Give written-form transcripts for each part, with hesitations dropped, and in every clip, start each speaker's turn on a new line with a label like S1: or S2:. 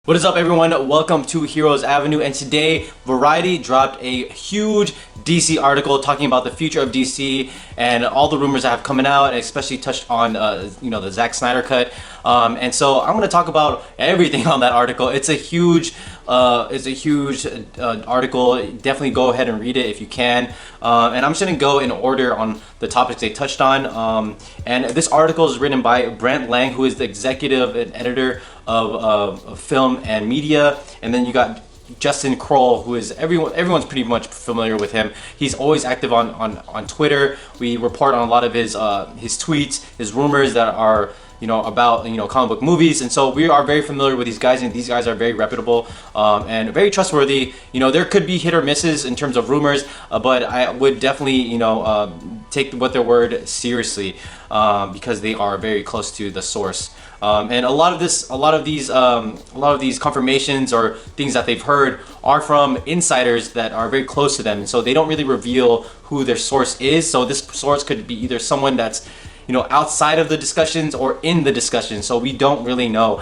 S1: What is up, everyone? Welcome to Heroes Avenue, and today Variety dropped a huge DC article talking about the future of DC and all the rumors that have coming out, and especially touched on the Zack Snyder cut. And so I'm going to talk about everything on that article. It's a huge article. Definitely go ahead and read it if you can. And I'm just going to go in order on the topics they touched on. And this article is written by Brent Lang, who is the executive and editor of film and media. And then you got Justin Kroll, who is everyone's pretty much familiar with him. He's always active on Twitter. We report on a lot of his tweets, his rumors that are about comic book movies, and so we are very familiar with these guys, and these guys are very reputable and very trustworthy. There could be hit or misses in terms of rumors, but I would definitely take what their word seriously because they are very close to the source. And a lot of these confirmations or things that they've heard are from insiders that are very close to them, and so they don't really reveal who their source is. So this source could be either someone that's outside of the discussions or in the discussions, so we don't really know.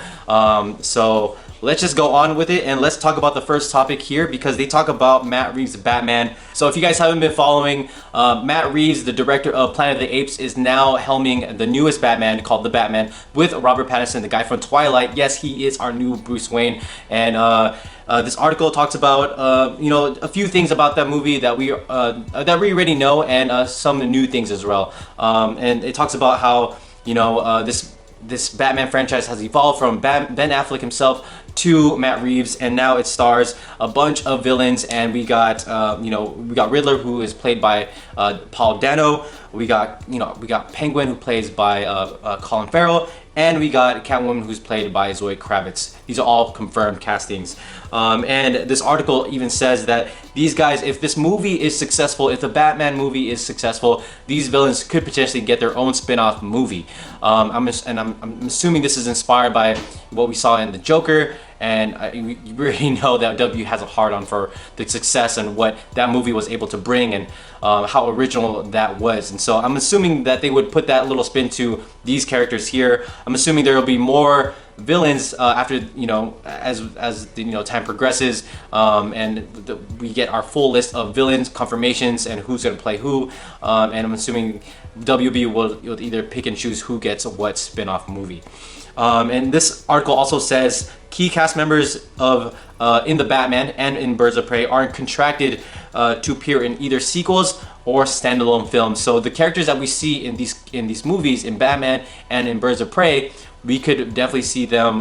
S1: So let's just go on with it, and let's talk about the first topic here, because they talk about Matt Reeves' Batman. So if you guys haven't been following, Matt Reeves, the director of Planet of the Apes, is now helming the newest Batman called The Batman with Robert Pattinson, the guy from Twilight. Yes, he is our new Bruce Wayne. And this article talks about a few things about that movie that we already know, and some new things as well. And it talks about how this Batman franchise has evolved from Ben Affleck himself to Matt Reeves, and now it stars a bunch of villains. And we got Riddler, who is played by Paul Dano. We got Penguin, who plays by Colin Farrell, and we got Catwoman, who's played by Zoe Kravitz. These are all confirmed castings. And this article even says that these guys, if this movie is successful, if the Batman movie is successful, these villains could potentially get their own spin-off movie. I'm assuming this is inspired by what we saw in the Joker, and you really know that W has a hard-on for the success and what that movie was able to bring, and how original that was. And so I'm assuming that they would put that little spin to these characters here. I'm assuming there will be more villains after as time progresses, and we get our full list of villains confirmations and who's going to play who, and I'm assuming WB will either pick and choose who gets what spin-off movie. And this article also says key cast members of in the Batman and in Birds of Prey aren't contracted to appear in either sequels or standalone films. So the characters that we see in these movies, in Batman and in Birds of Prey, we could definitely see them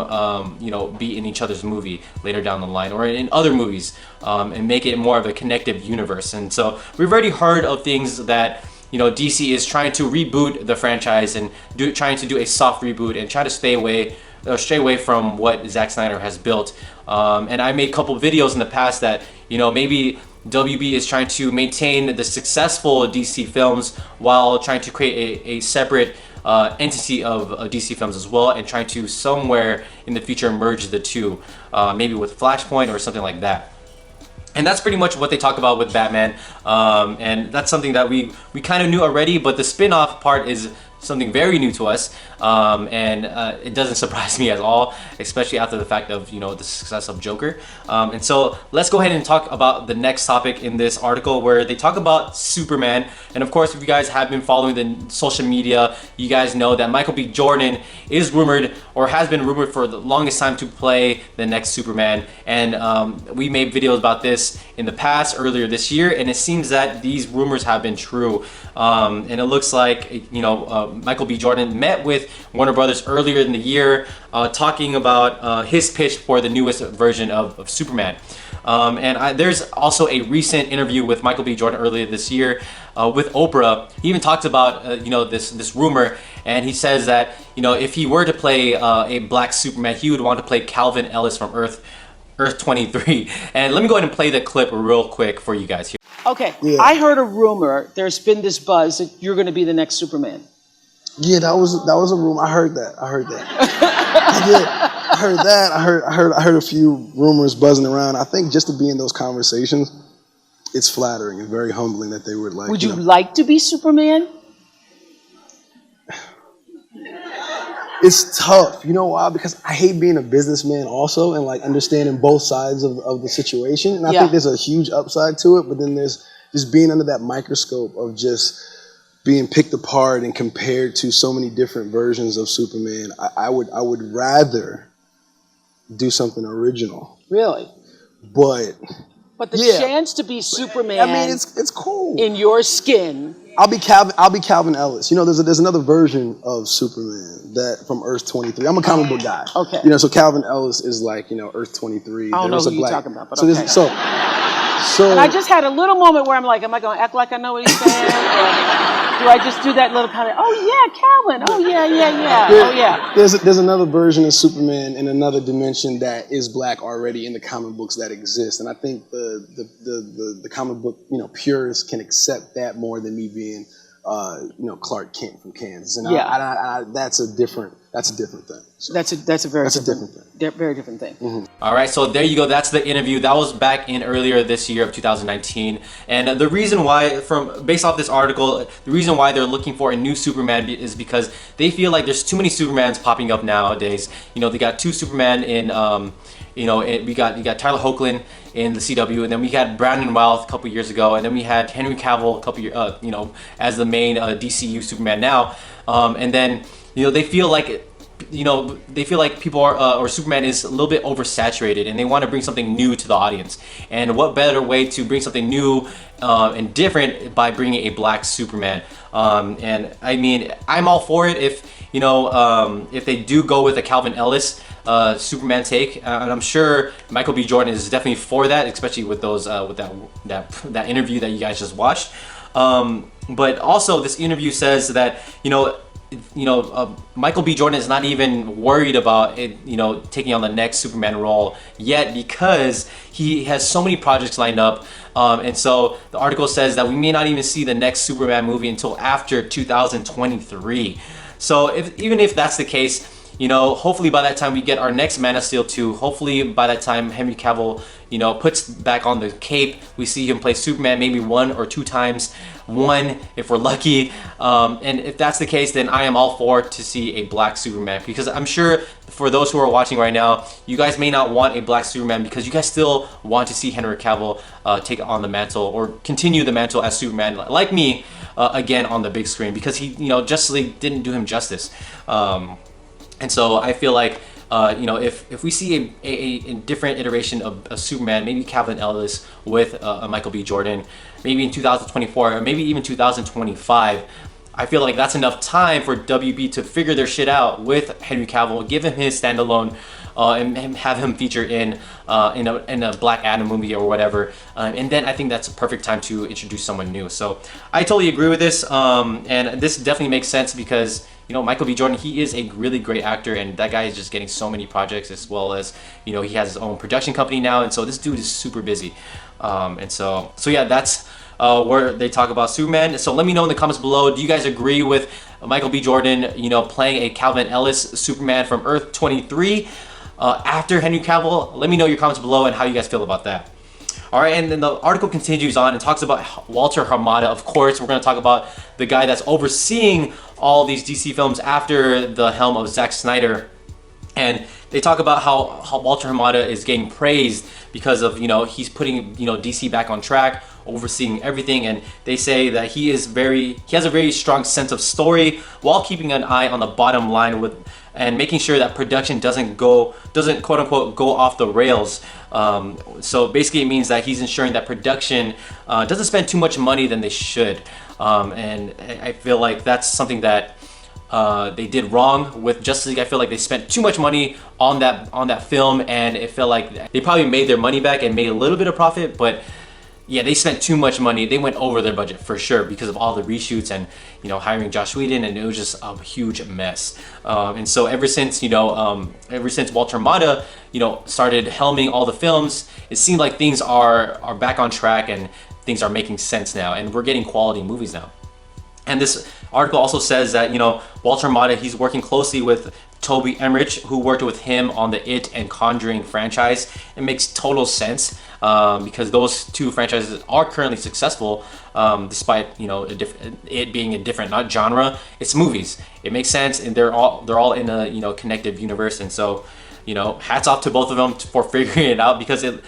S1: be in each other's movie later down the line, or in other movies, and make it more of a connective universe. And so we've already heard of things that DC is trying to reboot the franchise and trying to do a soft reboot and try to stray away from what Zack Snyder has built. And I made a couple videos in the past that maybe WB is trying to maintain the successful DC films while trying to create a separate entity of DC films as well, and trying to somewhere in the future merge the two, maybe with Flashpoint or something like that. And that's pretty much what they talk about with Batman, and that's something that we kind of knew already, but the spin-off part is something very new to us, and it doesn't surprise me at all, especially after the fact of the success of Joker. And so let's go ahead and talk about the next topic in this article, where they talk about Superman. And of course, if you guys have been following the social media, you guys know that Michael B. Jordan is rumored, or has been rumored for the longest time, to play the next Superman. And we made videos about this in the past, earlier this year, and it seems that these rumors have been true. And it looks like Michael B. Jordan met with Warner Brothers earlier in the year, talking about his pitch for the newest version of Superman. And there's also a recent interview with Michael B. Jordan earlier this year with Oprah. He even talks about this rumor, and he says that if he were to play a black Superman, he would want to play Calvin Ellis from Earth 23. And let me go ahead and play the clip real quick for you guys here.
S2: Okay,
S3: Yeah.
S2: I heard a rumor, there's been this buzz that you're going to be the next Superman.
S3: Yeah, that was a rumor. I heard that. I did. I heard that. I heard a few rumors buzzing around. I think just to be in those conversations, it's flattering and very humbling that they would like.
S2: Would you like to be Superman?
S3: It's tough. You know why? Because I hate being a businessman also and like understanding both sides of the situation. And I think there's a huge upside to it, but then there's just being under that microscope of just being picked apart and compared to so many different versions of Superman. I would rather do something original.
S2: Really?
S3: But
S2: the chance to be Superman,
S3: I mean, it's cool.
S2: in your skin.
S3: I'll be Calvin Ellis. You know, there's another version of Superman that from Earth 23. I'm a comic book guy.
S2: Okay.
S3: You know, so Calvin Ellis is like, you know, Earth 23.
S2: I don't know who you're talking about, but
S3: so
S2: okay. And I just had a little moment where I'm like, am I going to act like I know what he's saying? Or do I just do that little kind of, oh yeah, Calvin. Oh yeah. Oh yeah.
S3: There's another version of Superman in another dimension that is black already in the comic books that exist, and I think the comic book, you know, purists can accept that more than me being, you know, Clark Kent from Kansas, and that's a different thing. So
S2: that's a very different
S3: thing.
S2: Very different thing.
S3: Mm-hmm.
S1: All right, so there you go. That's the interview. That was back in earlier this year of 2019. And the reason why, based off this article, the reason why they're looking for a new Superman is because they feel like there's too many Supermans popping up nowadays. You know, they got two Superman in, you know, you got Tyler Hoechlin in the CW, and then we had Brandon Routh a couple years ago, and then we had Henry Cavill a couple years, you know, as the main DCEU Superman now. And then, you know, they feel like people are, or Superman is a little bit oversaturated, and they want to bring something new to the audience. And what better way to bring something new and different by bringing a black Superman? And I mean, I'm all for it if, you know, if they do go with a Calvin Ellis Superman take, and I'm sure Michael B. Jordan is definitely for that, especially with those with that interview that you guys just watched. But also, this interview says that, Michael B. Jordan is not even worried about it, taking on the next Superman role yet, because he has so many projects lined up. And so the article says that we may not even see the next Superman movie until after 2023. So even if that's the case, hopefully by that time we get our next Man of Steel 2. Hopefully by that time Henry Cavill, puts back on the cape. We see him play Superman maybe 1 or 2 times. 1 if we're lucky. And if that's the case, then I am all for to see a black Superman, because I'm sure for those who are watching right now, you guys may not want a black Superman because you guys still want to see Henry Cavill take on the mantle or continue the mantle as Superman, like me, again on the big screen, because he, Justice League didn't do him justice. And so I feel like, if we see a different iteration of Superman, maybe Calvin Ellis with a Michael B. Jordan, maybe in 2024 or maybe even 2025, I feel like that's enough time for WB to figure their shit out with Henry Cavill, give him his standalone, and have him feature in a Black Adam movie or whatever. And then I think that's a perfect time to introduce someone new. So I totally agree with this, and this definitely makes sense because, Michael B. Jordan, he is a really great actor, and that guy is just getting so many projects, as well as, he has his own production company now, and so this dude is super busy. And so yeah, that's where they talk about Superman. So let me know in the comments below, do you guys agree with Michael B. Jordan, playing a Calvin Ellis Superman from Earth 23 after Henry Cavill? Let me know your comments below and how you guys feel about that. All right, and then the article continues on and talks about Walter Hamada. Of course, we're going to talk about the guy that's overseeing all these DC films after the helm of Zack Snyder. And they talk about how Walter Hamada is getting praised because of, he's putting, DC back on track, overseeing everything. And they say that he has a very strong sense of story while keeping an eye on the bottom line and making sure that production doesn't quote unquote go off the rails. So basically it means that he's ensuring that production doesn't spend too much money than they should. And I feel like that's something that they did wrong with Justice League. I feel like they spent too much money on that film, and it felt like they probably made their money back and made a little bit of profit, but yeah, they spent too much money. They went over their budget for sure because of all the reshoots and, hiring Josh Whedon, and it was just a huge mess. And so ever since Walter Hamada, started helming all the films, it seemed like things are back on track and things are making sense now, and we're getting quality movies now. And this article also says that, Walter Hamada, he's working closely with Toby Emmerich, who worked with him on the It and Conjuring franchise. It makes total sense because those two franchises are currently successful, despite it being a different not genre. It's movies. It makes sense, and they're all in a connected universe. And so, hats off to both of them for figuring it out, because it.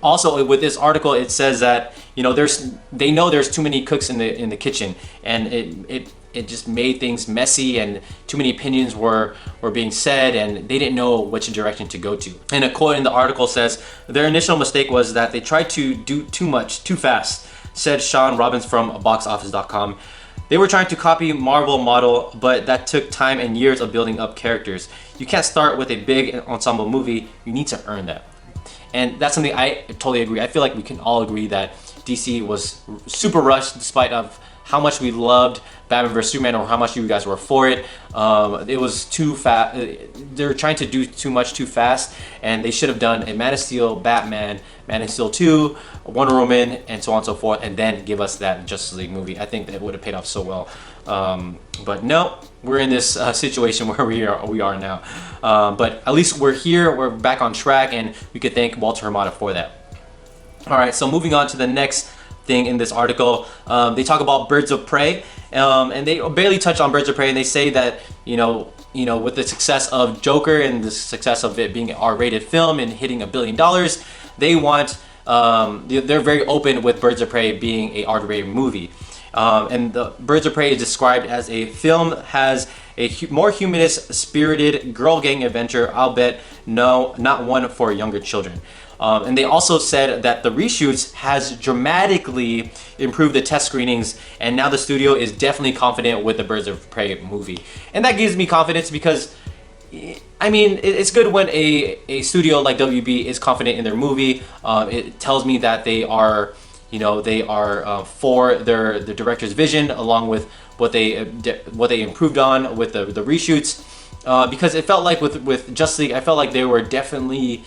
S1: Also, with this article, it says that they know there's too many cooks in the kitchen, and it just made things messy, and too many opinions were being said, and they didn't know which direction to go to. And a quote in the article says, their initial mistake was that they tried to do too much too fast, said Sean Robbins from boxoffice.com. They were trying to copy Marvel model, but that took time and years of building up characters. You can't start with a big ensemble movie. You need to earn that. And that's something I totally agree. I feel like we can all agree that DC was super rushed, despite of how much we loved Batman vs Superman, or how much you guys were for it. It was too fast. They're trying to do too much too fast, and they should have done a Man of Steel, Batman, Man of Steel 2, Wonder Woman, and so on and so forth, and then give us that Justice League movie. I think that would have paid off so well. But no, we're in this situation where we are now. But at least we're here, we're back on track, and we could thank Walter Hamada for that. All right, so moving on to the next thing in this article, they talk about Birds of Prey, and they barely touch on Birds of Prey, and they say that with the success of Joker and the success of it being an R-rated film and hitting $1 billion, they want they're very open with Birds of Prey being a R-rated movie. And the Birds of Prey is described as a film has a more humanist, spirited girl gang adventure. I'll bet no, not one for younger children. And they also said that the reshoots has dramatically improved the test screenings, and now the studio is definitely confident with the Birds of Prey movie. And that gives me confidence, because I mean, it's good when a studio like WB is confident in their movie. It tells me that they are for their director's vision, along with what they improved on with the reshoots. Because it felt like with Justice League, I felt like they were definitely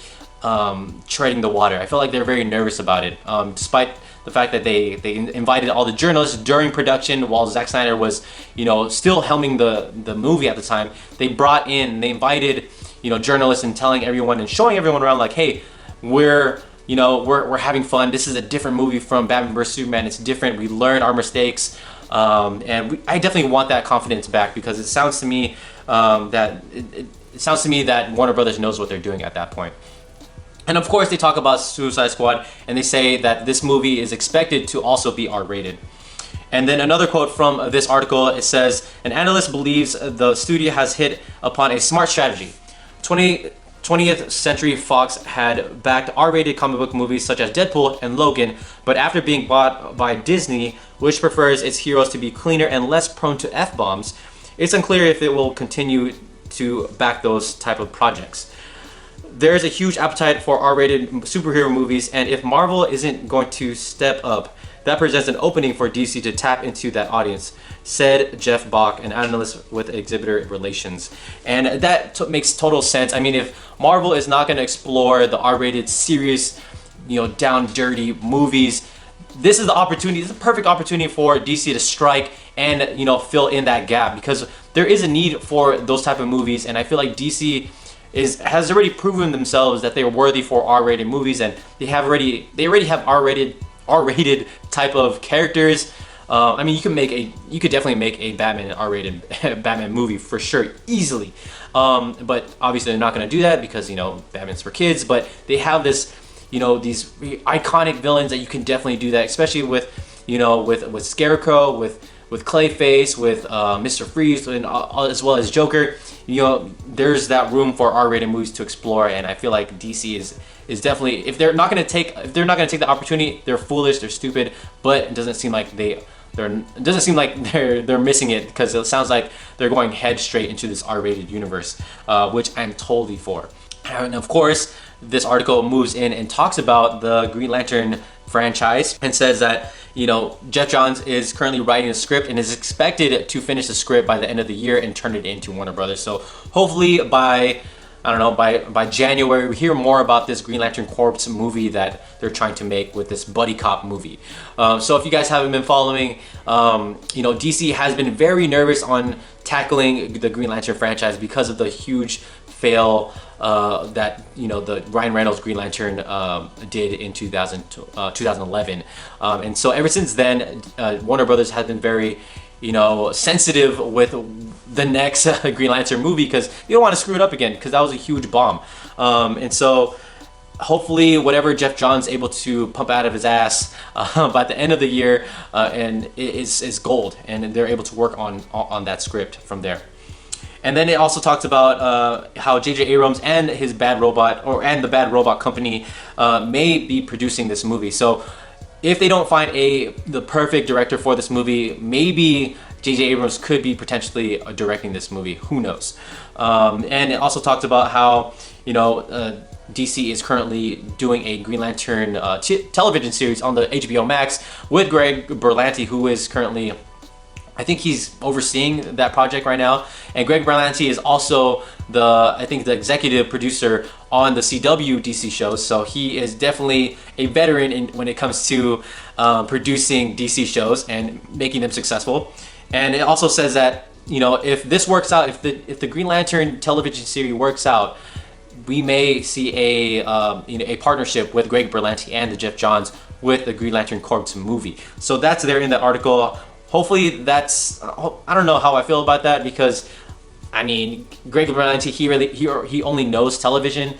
S1: treading the water. I felt like they're very nervous about it, despite the fact that they invited all the journalists during production while Zack Snyder was still helming the movie at the time. They invited journalists and telling everyone and showing everyone around, like, hey, we're having fun. This is a different movie from Batman vs Superman. It's different. We learned our mistakes, and I definitely want that confidence back, because it sounds to me that Warner Brothers knows what they're doing at that point. And of course, they talk about Suicide Squad, and they say that this movie is expected to also be R-rated. And then another quote from this article, it says, an analyst believes the studio has hit upon a smart strategy. 20th Century Fox had backed R-rated comic book movies such as Deadpool and Logan, but after being bought by Disney, which prefers its heroes to be cleaner and less prone to F-bombs, it's unclear if it will continue to back those type of projects. There is a huge appetite for R-rated superhero movies, and if Marvel isn't going to step up, that presents an opening for DC to tap into that audience, said Jeff Bach, an analyst with Exhibitor Relations. And that makes total sense. I mean, if Marvel is not going to explore the R-rated, serious, down dirty movies, this is the opportunity. This is a perfect opportunity for DC to strike and fill in that gap, because there is a need for those type of movies, and I feel like DC has already proven themselves that they're worthy for R-rated movies, and they already have R-rated type of characters. I mean, you could definitely make a Batman R-rated Batman movie for sure, easily. But obviously they're not going to do that, because Batman's for kids. But they have this, these iconic villains that you can definitely do that, especially with Scarecrow, with Clayface, with Mr. Freeze, and as well as Joker. There's that room for R-rated movies to explore, and I feel like DC is definitely, if they're not going to take the opportunity, they're foolish, they're stupid. But it doesn't seem like they're missing it, because it sounds like they're going head straight into this R-rated universe, which I'm totally for. And of course, this article moves in and talks about the Green Lantern franchise, and says that Jeff Johns is currently writing a script and is expected to finish the script by the end of the year and turn it into Warner Brothers. So hopefully by I don't know, by January, we hear more about this Green Lantern Corps movie that they're trying to make with this buddy cop movie. So if you guys haven't been following, you know, DC has been very nervous on tackling the Green Lantern franchise because of the huge fail that, you know, the Ryan Reynolds Green Lantern did in 2011. And so ever since then, Warner Brothers has been very, you know, sensitive with the next Green Lantern movie because you don't want to screw it up again because that was a huge bomb. And so hopefully whatever Jeff Johns able to pump out of his ass by the end of the year and is gold, and they're able to work on that script from there. And then it also talks about how J.J. Abrams and his Bad Robot and the Bad Robot Company may be producing this movie. So if they don't find the perfect director for this movie, maybe J.J. Abrams could be potentially directing this movie. Who knows? And it also talked about how, you know, DC is currently doing a Green Lantern television series on the HBO Max with Greg Berlanti, who is currently, I think he's overseeing that project right now. And Greg Berlanti is also I think the executive producer on the CW DC shows. So he is definitely a veteran when it comes to producing DC shows and making them successful. And it also says that, you know, if this works out, if the Green Lantern television series works out, we may see a partnership with Greg Berlanti and the Jeff Johns with the Green Lantern Corps movie. So that's there in the article. Hopefully that's, I don't know how I feel about that because, I mean, Greg Berlanti, he only knows television.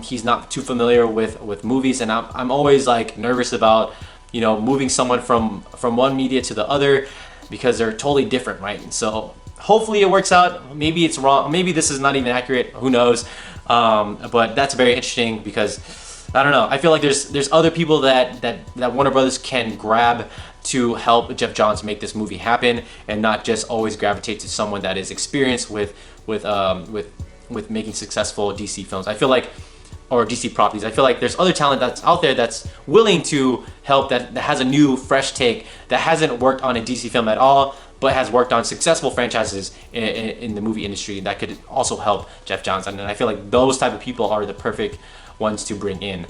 S1: He's not too familiar with movies, and I'm always like nervous about, you know, moving someone from one media to the other because they're totally different, right? And so hopefully it works out. Maybe it's wrong. Maybe this is not even accurate. Who knows? But that's very interesting because I don't know. I feel like there's other people that Warner Brothers can grab to help Jeff Johns make this movie happen, and not just always gravitate to someone that is experienced with making successful DC films. I feel like, or DC properties. I feel like there's other talent that's out there that's willing to help, that has a new, fresh take, that hasn't worked on a DC film at all, but has worked on successful franchises in the movie industry that could also help Jeff Johns. And I feel like those type of people are the perfect ones to bring in.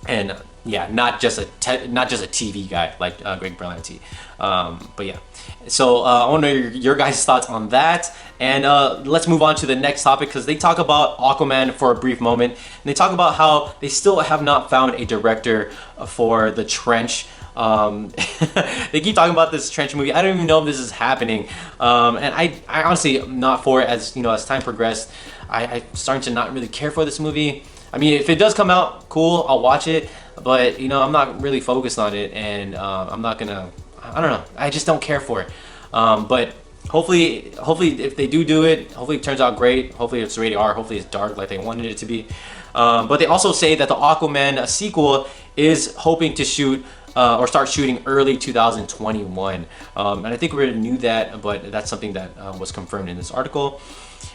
S1: And yeah, not just a TV guy like Greg Berlanti. But yeah, so I want to know your guys' thoughts on that. And let's move on to the next topic, because they talk about Aquaman for a brief moment. And they talk about how they still have not found a director for the Trench. They keep talking about this Trench movie. I don't even know if this is happening. And I honestly am not for it. As you know, as time progressed, I'm starting to not really care for this movie. I mean, if it does come out, cool, I'll watch it. But, you know, I'm not really focused on it, and I'm not gonna, I don't know, I just don't care for it. But hopefully if they do it, hopefully it turns out great. Hopefully it's rated R, hopefully it's dark like they wanted it to be. But they also say that the Aquaman sequel is hoping to shoot or start shooting early 2021. And I think we already knew that, but that's something that was confirmed in this article.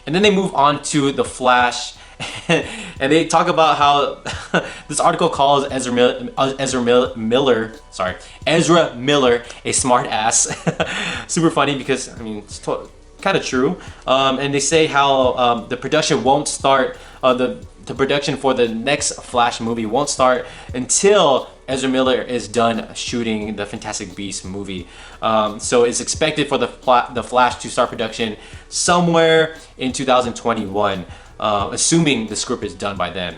S1: And then they move on to The Flash. And they talk about how this article calls Ezra Miller a smart ass. Super funny because, I mean, it's kind of true. And they say how the production won't start, the production for the next Flash movie won't start until Ezra Miller is done shooting the Fantastic Beasts movie. So it's expected for the Flash to start production somewhere in 2021. Assuming the script is done by then.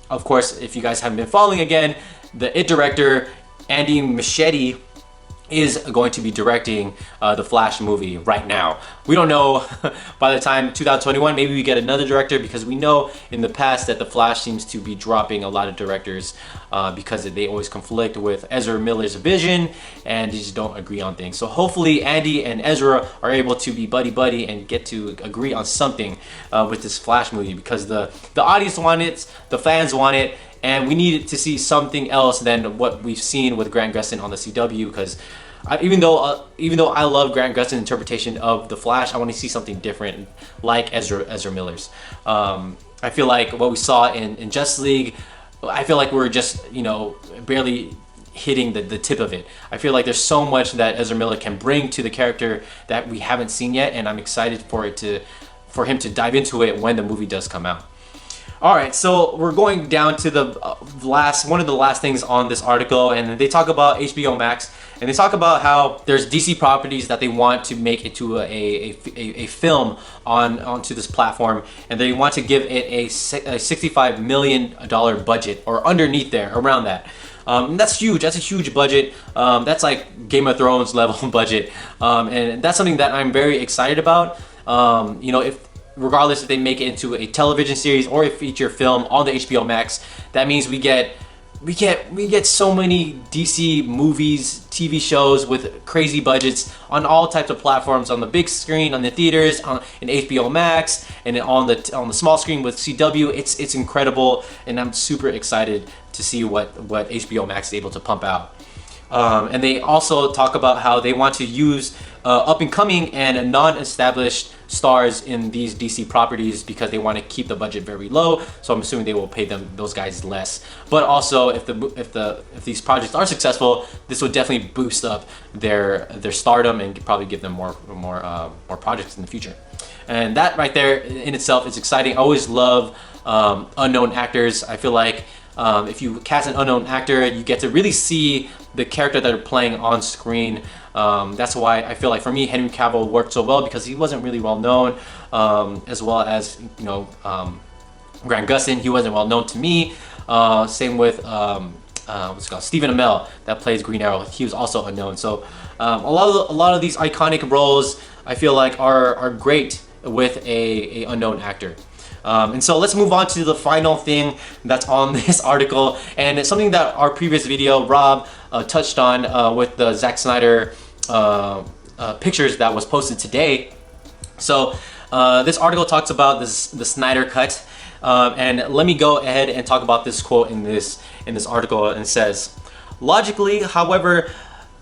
S1: Of course, if you guys haven't been following again, the IT director, Andy Muschietti, is going to be directing the Flash movie right now. We don't know by the time 2021, maybe we get another director, because we know in the past that the Flash seems to be dropping a lot of directors because they always conflict with Ezra Miller's vision and they just don't agree on things. So hopefully Andy and Ezra are able to be buddy and get to agree on something with this Flash movie, because the audience want it, the fans want it, and we need to see something else than what we've seen with Grant Gustin on the CW. Because even though I love Grant Gustin's interpretation of the Flash, I want to see something different, like Ezra Miller's. I feel like what we saw in Justice League, I feel like we're just, you know, barely hitting the tip of it. I feel like there's so much that Ezra Miller can bring to the character that we haven't seen yet, and I'm excited for for him to dive into it when the movie does come out. All right, so we're going down to the one of the last things on this article, and they talk about HBO Max, and they talk about how there's DC properties that they want to make into a film onto this platform, and they want to give it a $65 million budget, or underneath there, around that. That's huge. That's a huge budget. That's like Game of Thrones level budget, and that's something that I'm very excited about. You know, regardless if they make it into a television series or a feature film on the HBO Max, that means we get so many DC movies, TV shows with crazy budgets on all types of platforms, on the big screen, on the theaters, in HBO Max, and on the small screen with CW. It's incredible, and I'm super excited to see what HBO Max is able to pump out. And they also talk about how they want to use up-and-coming and non-established stars in these DC properties because they want to keep the budget very low. So I'm assuming they will pay those guys less. But also, if these projects are successful, this would definitely boost up their stardom and probably give them more projects in the future. And that right there in itself is exciting. I always love unknown actors. I feel like if you cast an unknown actor, you get to really see the character that they're playing on screen. That's why I feel like for me, Henry Cavill worked so well, because he wasn't really well known, as well as, you know, Grant Gustin, he wasn't well known to me. Same with what's it called, Stephen Amell, that plays Green Arrow. He was also unknown. So a lot of these iconic roles, I feel like are great with a unknown actor. And so let's move on to the final thing that's on this article, and it's something that our previous video, Rob, touched on with the Zack Snyder pictures that was posted today. So this article talks about the Snyder Cut, and let me go ahead and talk about this quote in this article. And it says, "Logically, however,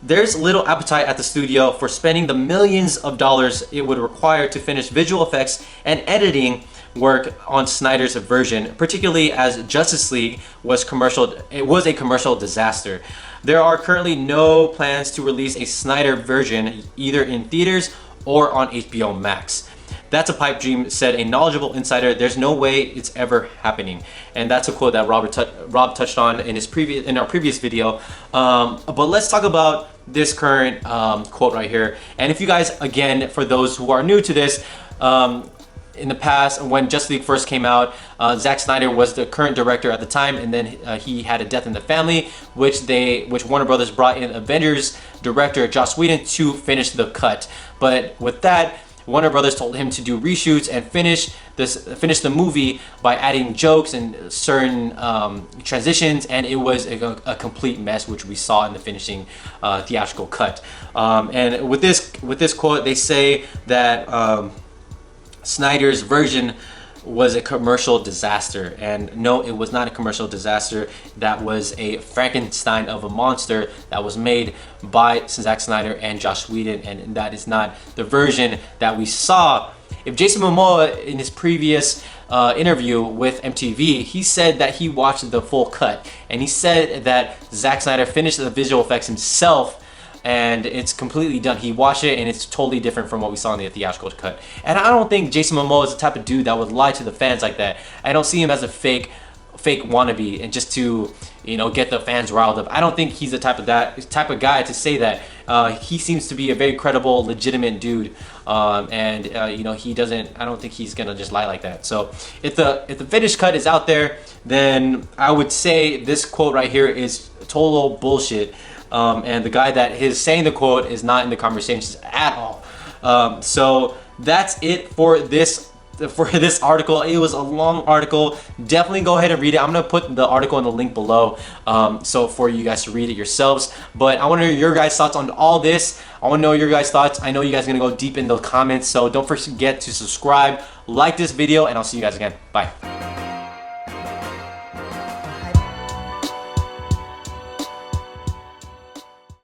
S1: there's little appetite at the studio for spending the millions of dollars it would require to finish visual effects and editing work on Snyder's version, particularly as Justice League was a commercial disaster. There are currently no plans to release a Snyder version either in theaters or on HBO Max. That's a pipe dream," said a knowledgeable insider. "There's no way it's ever happening." And that's a quote that Rob touched on in our previous video. But let's talk about this current quote right here. And if you guys, again, for those who are new to this, in the past, when Justice League first came out, Zack Snyder was the current director at the time, and then he had a death in the family, which Warner Brothers brought in Avengers director Joss Whedon to finish the cut. But with that, Warner Brothers told him to do reshoots and finish the movie by adding jokes and certain transitions, and it was a complete mess, which we saw in the finishing theatrical cut. And with this quote, they say that Snyder's version was a commercial disaster, and no, it was not a commercial disaster. That was a Frankenstein of a monster that was made by Zack Snyder and Joss Whedon, and that is not the version that we saw. If Jason Momoa, in his previous interview with MTV, he said that he watched the full cut, and he said that Zack Snyder finished the visual effects himself, and it's completely done. He watched it, and it's totally different from what we saw in the theatrical cut. And I don't think Jason Momoa is the type of dude that would lie to the fans like that. I don't see him as a fake wannabe, and just to, you know, get the fans riled up. I don't think he's the type of guy to say that. He seems to be a very credible, legitimate dude, and you know, I don't think he's gonna just lie like that. So if the finished cut is out there, then I would say this quote right here is total bullshit. And the guy that is saying the quote is not in the conversations at all. So that's it for this article. It was a long article. Definitely go ahead and read it. I'm gonna put the article in the link below, so for you guys to read it yourselves. But I want to know your guys' thoughts on all this. I want to know your guys' thoughts. I know you guys are gonna go deep in the comments, so don't forget to subscribe, like this video, and I'll see you guys again. Bye.